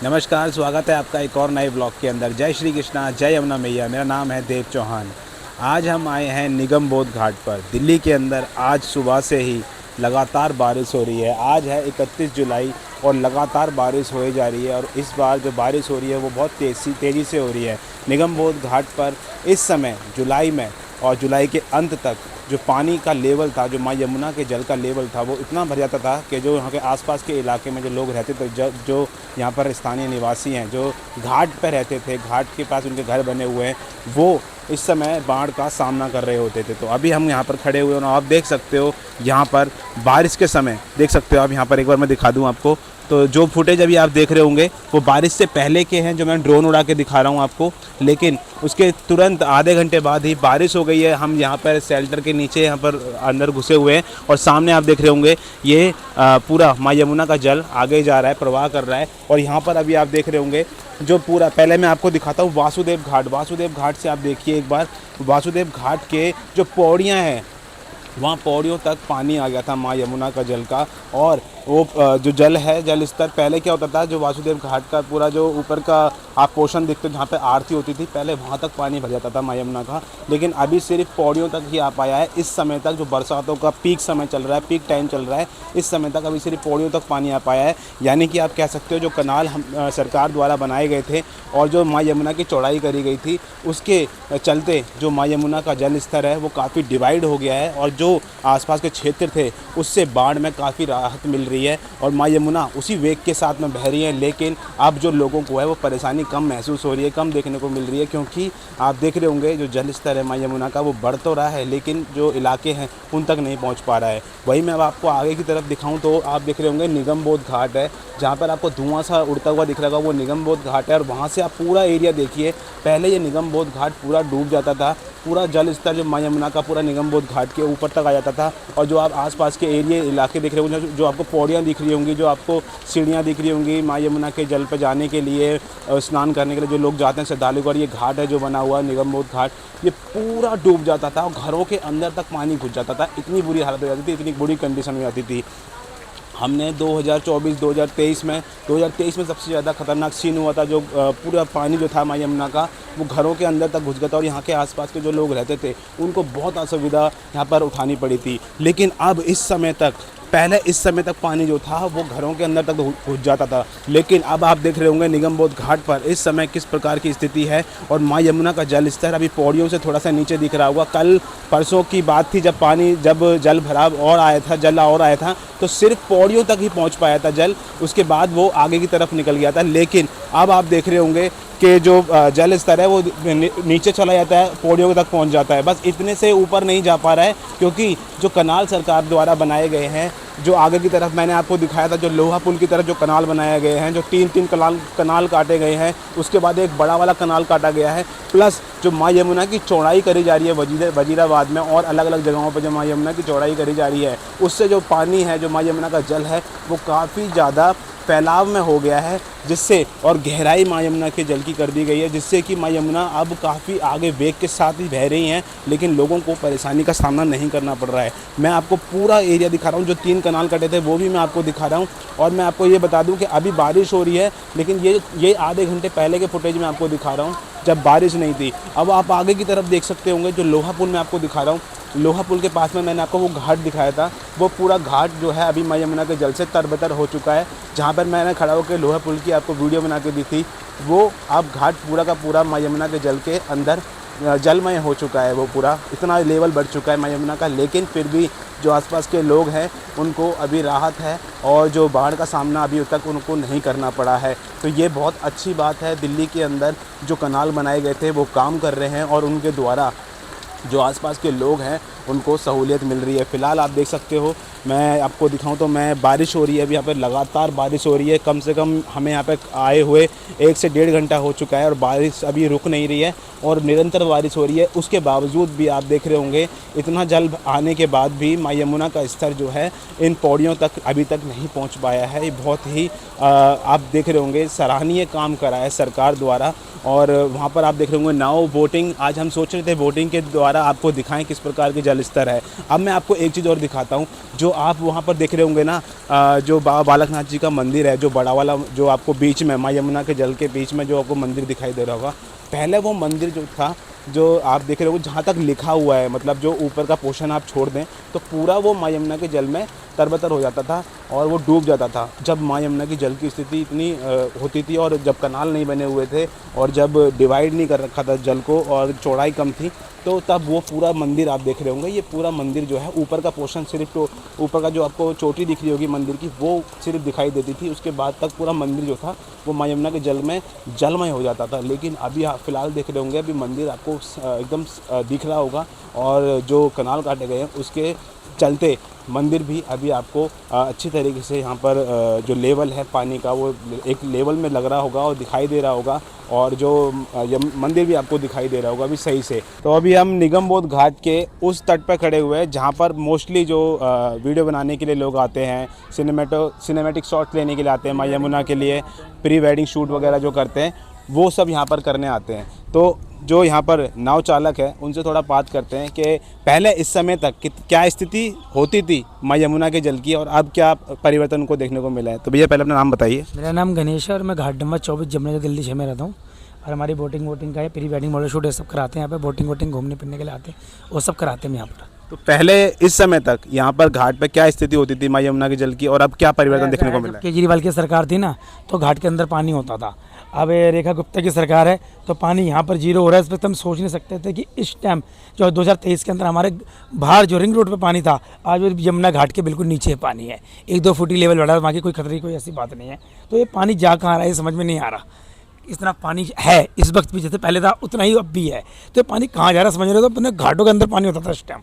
नमस्कार, स्वागत है आपका एक और नए ब्लॉग के अंदर। जय श्री कृष्णा, जय यमुना मैया। मेरा नाम है देव चौहान। आज हम आए हैं निगम बोध घाट पर। दिल्ली के अंदर आज सुबह से ही लगातार बारिश हो रही है। आज है 31 जुलाई और लगातार बारिश होए जा रही है और इस बार जो बारिश हो रही है वो बहुत तेज़ी से हो रही है। निगम बोध घाट पर इस समय जुलाई में और जुलाई के अंत तक जो पानी का लेवल था, जो माँ यमुना के जल का लेवल था, वो इतना भर जाता था कि जो यहाँ के आसपास के इलाके में जो लोग रहते थे, जो यहाँ पर स्थानीय निवासी हैं, जो घाट पर रहते थे, घाट के पास उनके घर बने हुए हैं, वो इस समय बाढ़ का सामना कर रहे होते थे। तो अभी हम यहाँ पर खड़े हुए हैं और आप देख सकते हो यहाँ पर बारिश के समय देख सकते हो आप यहाँ पर, एक बार मैं दिखा दूँ आपको। तो जो फुटेज अभी आप देख रहे होंगे वो बारिश से पहले के हैं, जो मैं ड्रोन उड़ा के दिखा रहा हूँ आपको। लेकिन उसके तुरंत आधे घंटे बाद ही बारिश हो गई है। हम यहाँ पर शेल्टर के नीचे यहाँ पर अंदर घुसे हुए हैं और सामने आप देख रहे होंगे ये पूरा माँ यमुना का जल आगे जा रहा है, प्रवाह कर रहा है। और यहाँ पर अभी आप देख रहे होंगे जो पूरा, पहले मैं आपको दिखाता हूँ वासुदेव घाट से आप देखिए एक बार। वासुदेव घाट के जो पौड़ियाँ हैं वहाँ पौड़ियों तक पानी आ गया था माँ यमुना का जल का। और वो जो जल है, जल स्तर पहले क्या होता था, जो वासुदेव घाट का पूरा जो ऊपर का आप पोर्शन देखते हो जहाँ पे आरती होती थी, पहले वहाँ तक पानी भर जाता था माँ यमुना का। लेकिन अभी सिर्फ पौड़ियों तक ही आ पाया है। इस समय तक जो बरसातों का पीक समय चल रहा है, पीक टाइम चल रहा है, इस समय तक अभी सिर्फ पौड़ियों तक पानी आ पाया है। यानी कि आप कह सकते हो जो कनाल सरकार द्वारा बनाए गए थे और जो माँ यमुना की चौड़ाई करी गई थी, उसके चलते जो माँ यमुना का जल स्तर है वो काफ़ी डिवाइड हो गया है और जो आसपास के क्षेत्र थे उससे बाढ़ में काफ़ी राहत मिल रही है और माँ यमुना उसी वेग के साथ में बह रही है। लेकिन अब जो लोगों को है वो परेशानी कम महसूस हो रही है, कम देखने को मिल रही है, क्योंकि आप देख रहे होंगे जो जल स्तर है माँ यमुना का वो बढ़ तो रहा है लेकिन जो इलाके हैं उन तक नहीं पहुँच पा रहा है। वही मैं अब आपको आगे की तरफ दिखाऊँ तो आप देख रहे होंगे निगम बोध घाट है, जहाँ पर आपको धुआं सा उड़ता हुआ दिख रहा होगा, वो निगम बोध घाट है। और वहाँ से आप पूरा एरिया देखिए, पहले ये निगम बोध घाट पूरा डूब जाता था, पूरा जल स्तर जो माँ यमुना का पूरा निगम बोध घाट के ऊपर तक आ जाता था। और जो आप आसपास के एरिया इलाके दिख रहे होंगे, जो आपको पौड़ियाँ दिख रही होंगी, जो आपको सीढ़ियाँ दिख रही होंगी माँ यमुना के जल पर जाने के लिए, स्नान करने के लिए जो लोग जाते हैं श्रद्धालु, और ये घाट है जो बना हुआ है निगम बोध घाट, ये पूरा डूब जाता था और घरों के अंदर तक पानी घुस जाता था। इतनी बुरी हालत हो जाती थी, इतनी बुरी कंडीशन हो जाती थी। हमने 2023 में सबसे ज़्यादा ख़तरनाक सीन हुआ था, जो पूरा पानी जो था माँ यमुना का वो घरों के अंदर तक घुस गया था और यहाँ के आसपास के जो लोग रहते थे उनको बहुत असुविधा यहाँ पर उठानी पड़ी थी। लेकिन अब इस समय तक पानी जो था वो घरों के अंदर तक घुस जाता था। लेकिन अब आप देख रहे होंगे निगम बोध घाट पर इस समय किस प्रकार की स्थिति है और माँ यमुना का जल स्तर अभी पौड़ियों से थोड़ा सा नीचे दिख रहा होगा। कल परसों की बात थी जब जल भराव और आया था तो सिर्फ पौड़ियों तक ही पहुँच पाया था जल, उसके बाद वो आगे की तरफ निकल गया था। लेकिन अब आप देख रहे होंगे कि जो जल स्तर है वो नीचे चला जाता है, पौड़ियों तक पहुंच जाता है, बस इतने से ऊपर नहीं जा पा रहा है, क्योंकि जो कनाल सरकार द्वारा बनाए गए हैं, जो आगे की तरफ मैंने आपको दिखाया था, जो लोहा पुल की तरफ जो कनाल बनाए गए हैं, जो तीन कनाल काटे गए हैं, उसके बाद एक बड़ा वाला कनाल काटा गया है, प्लस जो माँ यमुना की चौड़ाई करी जा रही है वजीराबाद में और अलग अलग जगहों पर जो माँ यमुना की चौड़ाई करी जा रही है, उससे जो पानी है, जो माँ यमुना का जल है, वो काफ़ी ज़्यादा फैलाव में हो गया है, जिससे और गहराई माँ यमुना के जल की कर दी गई है, जिससे कि माँ यमुना अब काफ़ी आगे वेग के साथ ही बह रही हैं, लेकिन लोगों को परेशानी का सामना नहीं करना पड़ रहा है। मैं आपको पूरा एरिया दिखा रहा हूँ, जो 3 कनाल कटे थे वो भी मैं आपको दिखा रहा हूँ। और मैं आपको ये बता दूँ कि अभी बारिश हो रही है, लेकिन ये आधे घंटे पहले के फुटेज में आपको दिखा रहा हूँ जब बारिश नहीं थी। अब आप आगे की तरफ देख सकते होंगे, जो लोहा पुल मैं आपको दिखा रहा हूँ, लोहा पुल के पास में मैंने आपको वो घाट दिखाया था, वो पूरा घाट जो है अभी माँ यमुना के जल से तरबतर हो चुका है। जहाँ पर मैंने खड़ा होकर लोहा पुल की आपको वीडियो बना के दी थी, वो अब घाट पूरा का पूरा माँ यमुना के जल के अंदर जलमय हो चुका है, वो पूरा इतना लेवल बढ़ चुका है माँ यमुना का। लेकिन फिर भी जो आसपास के लोग हैं उनको अभी राहत है और जो बाढ़ का सामना अभी तक उनको नहीं करना पड़ा है। तो ये बहुत अच्छी बात है। दिल्ली के अंदर जो कनाल बनाए गए थे वो काम कर रहे हैं और उनके द्वारा जो आसपास के लोग हैं उनको सहूलियत मिल रही है। फ़िलहाल आप देख सकते हो, मैं आपको दिखाऊं तो बारिश हो रही है, अभी यहाँ पे लगातार बारिश हो रही है। कम से कम हमें यहाँ पे आए हुए 1 से 1.5 घंटा हो चुका है और बारिश अभी रुक नहीं रही है और निरंतर बारिश हो रही है। उसके बावजूद भी आप देख रहे होंगे, इतना जल आने के बाद भी माँ यमुना का स्तर जो है इन पौड़ियों तक अभी तक नहीं पहुँच पाया है। ये बहुत ही आप देख रहे होंगे सराहनीय काम करा है सरकार द्वारा। और वहाँ पर आप देख रहे होंगे नाव बोटिंग, आज हम सोच रहे थे बोटिंग के द्वारा आपको दिखाएं किस प्रकार की जल स्तर है। अब मैं आपको एक चीज़ और दिखाता हूँ, जो आप वहाँ पर देख रहे होंगे ना, जो बाबा बालकनाथ जी का मंदिर है, जो बड़ा वाला, जो आपको बीच में माँ यमुना के जल के बीच में जो आपको मंदिर दिखाई दे रहा होगा, पहले वो मंदिर जो था, जो आप देख रहे हो, जहाँ तक लिखा हुआ है, मतलब जो ऊपर का पोर्शन आप छोड़ दें तो पूरा वो माँ यमुना के जल में तरबतर हो जाता था और वो डूब जाता था। जब माँ यमुना की जल की स्थिति इतनी होती थी और जब कनाल नहीं बने हुए थे और जब डिवाइड नहीं कर रखा था जल को और चौड़ाई कम थी, तो तब वो पूरा मंदिर आप देख रहे होंगे, ये पूरा मंदिर जो है, ऊपर का पोर्शन सिर्फ, तो ऊपर का जो आपको चोटी दिख रही होगी मंदिर की, वो सिर्फ दिखाई देती थी। उसके बाद तक पूरा मंदिर जो था वो माँ यमुना के जल में जलमय हो जाता था। लेकिन अभी आप फिलहाल देख रहे होंगे, अभी मंदिर आपको एकदम दिख रहा होगा और जो कनाल काटे गए हैं उसके चलते मंदिर भी अभी आपको अच्छी तरीके से यहाँ पर जो लेवल है पानी का, वो एक लेवल में लग रहा होगा और दिखाई दे रहा होगा, और जो मंदिर भी आपको दिखाई दे रहा होगा अभी सही से। तो अभी हम निगमबोध घाट के उस तट पर खड़े हुए हैं जहाँ पर मोस्टली जो वीडियो बनाने के लिए लोग आते हैं, सिनेमैटिक शॉट लेने के लिए आते हैं, माँ यमुना के लिए प्री वेडिंग शूट वगैरह जो करते हैं, वो सब यहाँ पर करने आते हैं। तो जो यहाँ पर नाव चालक है उनसे थोड़ा बात करते हैं कि पहले इस समय तक क्या स्थिति होती थी माँ यमुना के जल की और अब क्या परिवर्तन उनको देखने को मिला है। तो भैया पहले अपना नाम बताइए। मेरा नाम गणेश है और मैं घाट नंबर 24 जमुना दिल्ली 6 में रहता हूँ। और हमारी बोटिंग का है, प्री वेडिंग मॉडल शूट ये सब कराते हैं यहाँ पे। बोटिंग घूमने फिरने के लिए आते हैं, वो सब कराते हैं यहाँ पर। तो पहले इस समय तक यहाँ पर घाट पे क्या स्थिति होती थी माँ यमुना के जल की और अब क्या परिवर्तन देखने को मिला है? केजरीवाल की सरकार थी ना, तो घाट के अंदर पानी होता था। अब रेखा गुप्ता की सरकार है तो पानी यहाँ पर जीरो हो रहा है। इस पर तो हम सोच नहीं सकते थे कि इस टाइम जो 2023 के अंदर हमारे बाहर जो रिंग रोड पे पानी था, आज वो यमुना घाट के बिल्कुल नीचे पानी है। 1-2 फुट ही लेवल बढ़ा है, वहाँ की कोई खतरे की कोई ऐसी बात नहीं है। तो ये पानी जा कहाँ रहा है समझ में नहीं आ रहा। इतना पानी है इस वक्त भी, जैसे पहले था उतना ही अब भी है, तो ये पानी कहाँ जा रहा है समझ रहे हो। तो अपने घाटों के अंदर पानी होता था इस टाइम।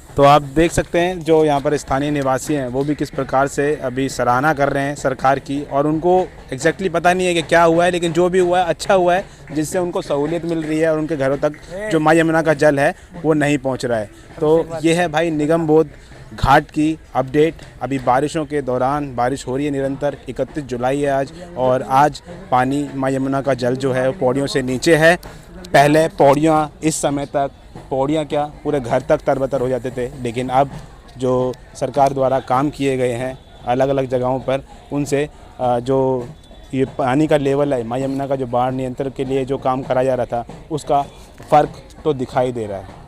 तो आप देख सकते हैं जो यहाँ पर स्थानीय निवासी हैं वो भी किस प्रकार से अभी सराहना कर रहे हैं सरकार की, और उनको एग्जैक्टली पता नहीं है कि क्या हुआ है, लेकिन जो भी हुआ है अच्छा हुआ है, जिससे उनको सहूलियत मिल रही है और उनके घरों तक जो माँ यमुना का जल है वो नहीं पहुँच रहा है। तो ये है भाई निगमबोध घाट की अपडेट। अभी बारिशों के दौरान बारिश हो रही है निरंतर, 31 जुलाई है आज, और आज पानी माँ यमुना का जल जो है वो पौड़ियों से नीचे है। पहले पौड़ियाँ इस समय तक, पौड़ियाँ क्या पूरे घर तक तरबतर हो जाते थे, लेकिन अब जो सरकार द्वारा काम किए गए हैं अलग अलग जगहों पर, उनसे जो ये पानी का लेवल है, माँ यमुना का जो बाढ़ नियंत्रण के लिए जो काम करा जा रहा था, उसका फ़र्क तो दिखाई दे रहा है।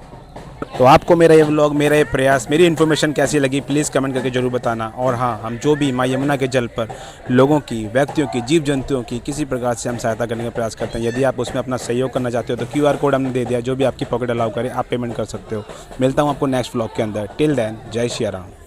तो आपको मेरा ये व्लॉग, मेरा ये प्रयास, मेरी इन्फॉर्मेशन कैसी लगी प्लीज़ कमेंट करके ज़रूर बताना। और हाँ, हम जो भी माँ यमुना के जल पर लोगों की, व्यक्तियों की, जीव जंतुओं की किसी प्रकार से हम सहायता करने का प्रयास करते हैं। यदि आप उसमें अपना सहयोग करना चाहते हो तो QR कोड हमने दे दिया, जो भी आपकी पॉकेट अलाउ करे आप पेमेंट कर सकते हो। मिलता हूँ आपको नेक्स्ट व्लॉग के अंदर। टिल देन जय श्री राम।